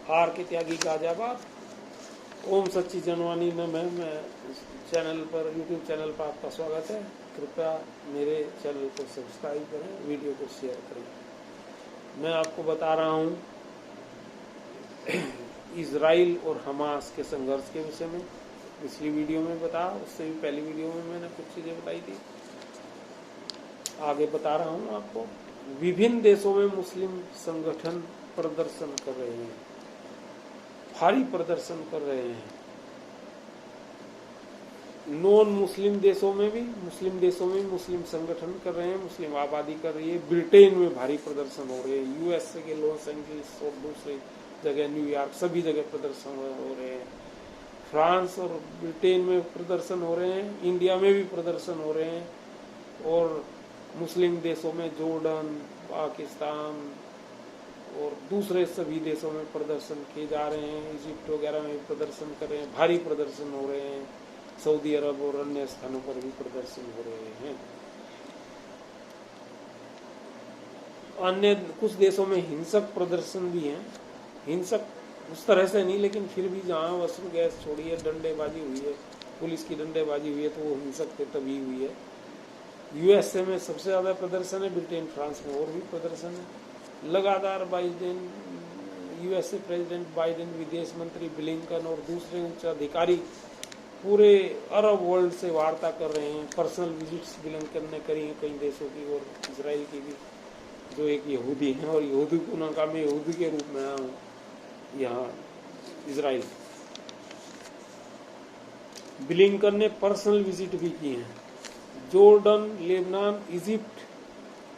Are के त्यागी गाजियाबाद। ओम सच्ची जनवानी में मैं चैनल पर, यूट्यूब चैनल पर आपका स्वागत है। कृपया मेरे चैनल को सब्सक्राइब करें, वीडियो को शेयर करें। मैं आपको बता रहा हूँ इजराइल और हमास के संघर्ष के विषय में। पिछली वीडियो में बताया, उससे भी पहली वीडियो में मैंने कुछ चीज़ें बताई थी, आगे बता रहा हूँ आपको। विभिन्न देशों में मुस्लिम संगठन प्रदर्शन कर रहे हैं, भारी प्रदर्शन कर रहे हैं। नॉन मुस्लिम देशों में भी मुस्लिम संगठन कर रहे हैं, मुस्लिम आबादी कर रही है। ब्रिटेन में भारी प्रदर्शन हो रहे हैं, यूएसए के लॉस एंजलिस और दूसरी जगह न्यूयॉर्क, सभी जगह प्रदर्शन हो रहे हैं। फ्रांस और ब्रिटेन में प्रदर्शन हो रहे हैं, इंडिया में भी प्रदर्शन हो रहे हैं, और मुस्लिम देशों में जॉर्डन, पाकिस्तान और दूसरे सभी देशों में प्रदर्शन किए जा रहे हैं। इजिप्ट वगैरह में प्रदर्शन कर रहे हैं, भारी प्रदर्शन हो रहे हैं। सऊदी अरब और अन्य स्थानों पर भी प्रदर्शन हो रहे हैं। अन्य कुछ देशों में हिंसक प्रदर्शन भी हैं, हिंसक उस तरह से नहीं, लेकिन फिर भी जहाँ वसूल गैस छोड़ी है, डंडेबाजी हुई है, पुलिस की डंडेबाजी हुई है, तो वो हिंसक तभी हुई है। यूएसए में सबसे ज्यादा प्रदर्शन है, ब्रिटेन फ्रांस में और भी प्रदर्शन है। लगातार बाइडेन, यूएसए प्रेसिडेंट बाइडेन, विदेश मंत्री ब्लिंकन और दूसरे उच्च अधिकारी पूरे अरब वर्ल्ड से वार्ता कर रहे हैं। पर्सनल विजिट्स ब्लिंकन ने करी हैं कई देशों की, और इजराइल की भी, जो एक यहूदी हैं, और यहूदी को उनका मैं यहूदी के रूप में आया हूँ यहाँ इजराइल। ब्लिंकन ने पर्सनल विजिट भी की है। Jordan, Lebanon, Egypt,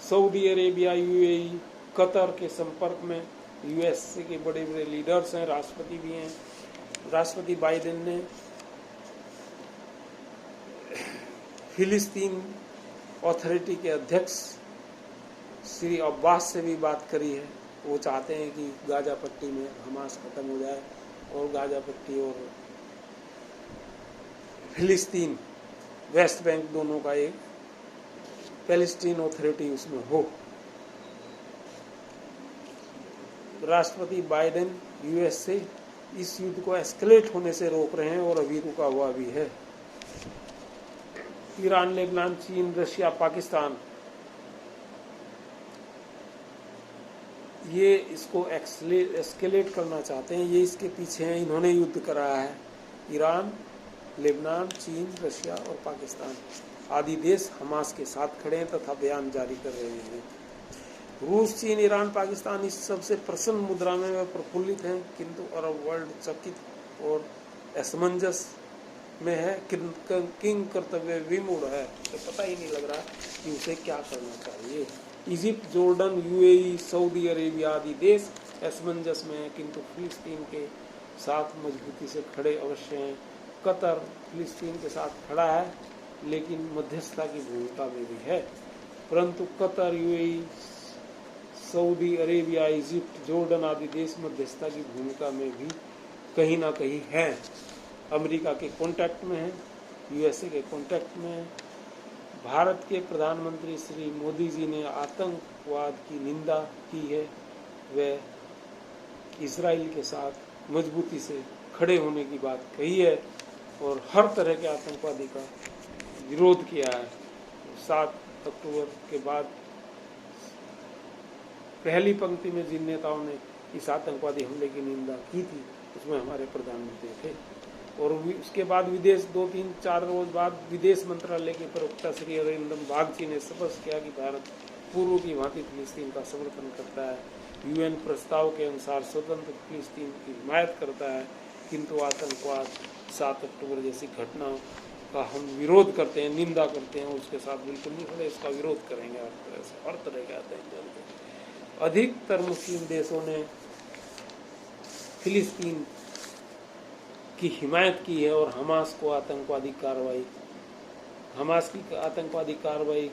Saudi Arabia, UAE, Qatar के संपर्क में यूएसए के बड़े बड़े लीडर्स हैं, राष्ट्रपति भी हैं। राष्ट्रपति बाइडेन ने फिलिस्तीन अथॉरिटी के अध्यक्ष श्री अब्बास से भी बात करी है। वो चाहते हैं कि गाजा पट्टी में हमास खत्म हो जाए और गाजा पट्टी और फिलिस्तीन, वेस्ट बैंक दोनों का एक पैलेस्टीन अथॉरिटी उसमें हो। राष्ट्रपति बाइडेन यूएस से इस युद्ध को एस्केलेट होने से रोक रहे हैं, और अभी रुका हुआ भी है। ईरान, लेबनान, चीन, रशिया, पाकिस्तान, ये इसको एस्केलेट करना चाहते हैं, ये इसके पीछे हैं। इन्होंने युद्ध कराया है। ईरान, लेबनान, चीन, रशिया और पाकिस्तान आदि देश हमास के साथ खड़े हैं तथा बयान जारी कर रहे हैं। रूस, चीन, ईरान, पाकिस्तान इस सबसे प्रसन्न मुद्रा में वे प्रफुल्लित हैं, किंतु अरब वर्ल्ड चकित और असमंजस में है, किंग कर्तव्य विमूढ़ है। तो पता ही नहीं लग रहा कि उसे क्या करना चाहिए। Egypt, Jordan, UAE, Saudi Arabia आदि देश असमंजस में है, किंतु फिलिस्तीन के साथ मजबूती से खड़े अवश्य हैं। कतर फिलिस्तीन के साथ खड़ा है, लेकिन मध्यस्थता की भूमिका में भी है। परंतु Qatar, UAE, Saudi Arabia, Egypt, Jordan आदि देश मध्यस्थता की भूमिका में भी कहीं ना कहीं हैं। अमेरिका के कांटेक्ट में है, यूएसए के कांटेक्ट में है। भारत के प्रधानमंत्री श्री मोदी जी ने आतंकवाद की निंदा की है। वे इजराइल के साथ मजबूती से खड़े होने की बात कही है, और हर तरह के आतंकवादी का विरोध किया है। 7 अक्टूबर के बाद पहली पंक्ति में जिन नेताओं ने इस आतंकवादी हमले की निंदा की थी, उसमें हमारे प्रधानमंत्री थे। और उसके बाद विदेश 2-3-4 रोज बाद विदेश मंत्रालय के प्रवक्ता श्री अरिंदम बागची ने स्पष्ट किया कि भारत पूर्व की भांति फिलिस्तीन का समर्थन करता है, यूएन प्रस्ताव के अनुसार स्वतंत्र फिलिस्तीन की हिमायत करता है, किंतु आतंकवाद, 7 अक्टूबर जैसी घटना का हम विरोध करते हैं, निंदा करते हैं, उसके साथ बिल्कुल नहीं खड़े, इसका विरोध करेंगे हर तरह से, हर तरह के आतंक। अधिकतर मुस्लिम देशों ने फिलिस्तीन की हिमायत की है, और हमास की आतंकवादी कार्रवाई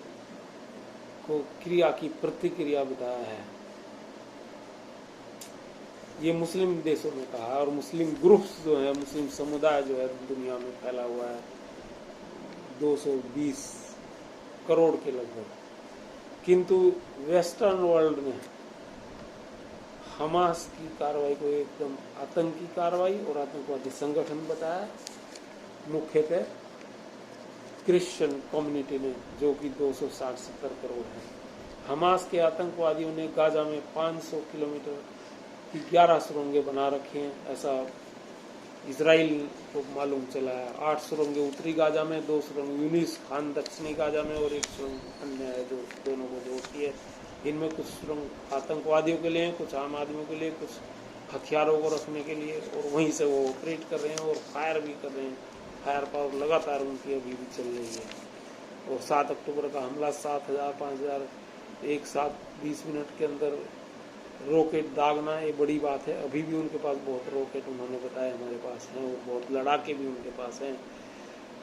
को क्रिया की प्रतिक्रिया बताया है। ये मुस्लिम देशों में कहा, और मुस्लिम ग्रुप्स जो है, मुस्लिम समुदाय जो है दुनिया में फैला हुआ है 220 करोड़ के लगभग, किंतु वेस्टर्न वर्ल्ड में हमास की कार्रवाई को एकदम आतंकी कार्रवाई और आतंकवादी संगठन बताया, मुख्यतः क्रिश्चियन कम्युनिटी ने, जो कि 260-70 करोड़ है। हमास के आतंकवादियों ने गाजा में 500 किलोमीटर की 11 सुरंगें बना रखी हैं, ऐसा इजराइल को मालूम चला है। 8 सुरंगें उत्तरी गाजा में, 2 सुरंग यूनिस खान दक्षिणी गाजा में और 1 सुरंग अन्य है जो दोनों को जोड़ती है। इनमें कुछ सुरंग आतंकवादियों के लिए, कुछ आम आदमियों के लिए, कुछ हथियारों को रखने के लिए, और वहीं से वो ऑपरेट कर रहे हैं और फायर भी कर रहे हैं। फायर पावर लगातार उनकी अभी भी चल रही है। और 7 अक्टूबर का हमला 7,000 5,000 एक साथ 20 मिनट के अंदर रॉकेट दागना ये बड़ी बात है। अभी भी उनके पास बहुत रॉकेट उन्होंने बताया हमारे पास हैं और बहुत लड़ाके भी उनके पास हैं।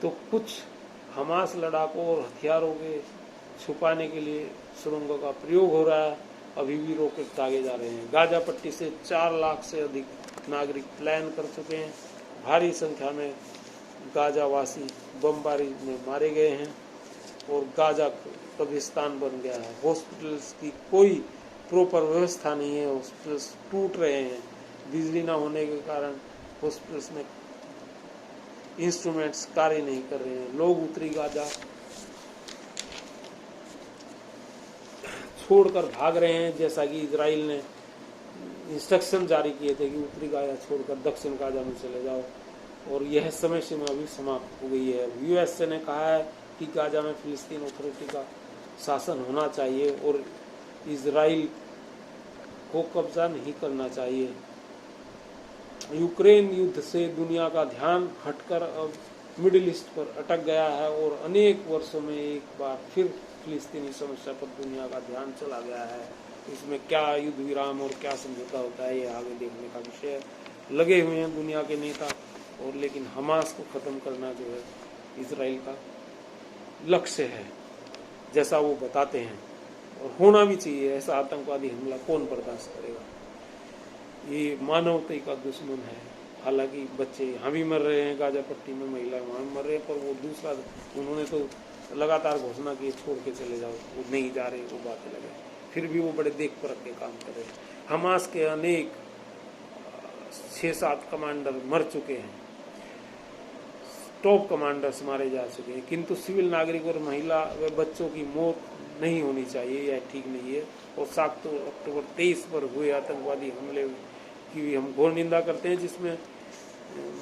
तो कुछ हमास लड़ाकों और हथियारों के छुपाने के लिए सुरंगों का प्रयोग हो रहा है। अभी भी रॉकेट दागे जा रहे हैं। गाजा पट्टी से 4 लाख से अधिक नागरिक पलायन कर चुके हैं। भारी संख्या में गाजावासी बमबारी में मारे गए हैं और गाजा कब्रिस्तान बन गया है। हॉस्पिटल्स की कोई प्रॉपर व्यवस्था नहीं है, हॉस्पिटल्स टूट रहे हैं। बिजली ना होने के कारण हॉस्पिटल्स में इंस्ट्रूमेंट्स कार्य नहीं कर रहे हैं। लोग उत्तरी गाजा छोड़कर भाग रहे हैं, जैसा कि इजराइल ने इंस्ट्रक्शन जारी किए थे कि उत्तरी गाजा छोड़कर दक्षिण गाजा में चले जाओ, और यह समय सीमा अभी समाप्त हो गई है। यूएसए ने कहा है कि गाजा में फिलिस्तीन अथॉरिटी का शासन होना चाहिए और इजराइल को कब्जा नहीं करना चाहिए। यूक्रेन युद्ध से दुनिया का ध्यान हटकर अब मिडिल ईस्ट पर अटक गया है और अनेक वर्षों में एक बार फिर फिलिस्तीनी समस्या पर दुनिया का ध्यान चला गया है। इसमें क्या युद्ध विराम और क्या समझौता होता है, ये आगे देखने का विषय है। लगे हुए हैं दुनिया के नेता, और लेकिन हमास को खत्म करना जो है इजराइल का लक्ष्य है, जैसा वो बताते हैं, और होना भी चाहिए। ऐसा आतंकवादी हमला कौन बर्दाश्त करेगा। ये मानवता का दुश्मन है। हालांकि बच्चे यहाँ भी मर रहे हैं, गाजा पट्टी में महिला वहाँ मर रहे हैं, पर वो दूसरा, उन्होंने तो लगातार घोषणा की छोड़ के चले जाओ, वो नहीं जा रहे, वो बातें लगे, फिर भी वो बड़े देख परख के काम कर रहे हैं। हमास के अनेक 6-7 कमांडर मर चुके हैं, टॉप कमांडर्स मारे जा चुके हैं, किंतु सिविल नागरिक और महिला व बच्चों की मौत नहीं होनी चाहिए, यह ठीक नहीं है। और 7 अक्टूबर 23 पर हुए आतंकवादी हमले की भी हम घोर निंदा करते हैं, जिसमें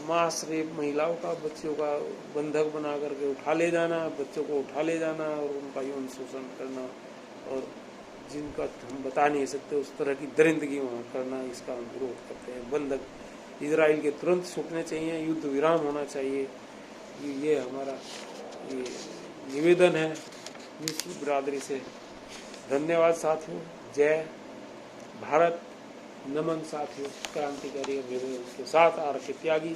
मास रेप, महिलाओं का, बच्चों का बंधक बना करके उठा ले जाना, बच्चों को उठा ले जाना और उनका यौन शोषण करना, और जिनका हम बता नहीं सकते उस तरह की दरिंदगी वहाँ करना, इसका हम विरोध करते हैं। बंधक इजराइल के तुरंत छूटने चाहिए, युद्ध विराम होना चाहिए। ये हमारा ये निवेदन है विश्व बिरादरी से। धन्यवाद साथियों। जय भारत। नमन साथियों। क्रांतिकारी अभियान के साथ आर के त्यागी,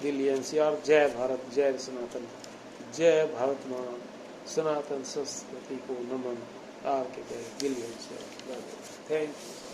दिल्ली एनसीआर। जय भारत, जय सनातन, जय भारत माँ सनातन संस्कृति को नमन। आर के त्यागी, दिल्ली एनसीआर। Thank you.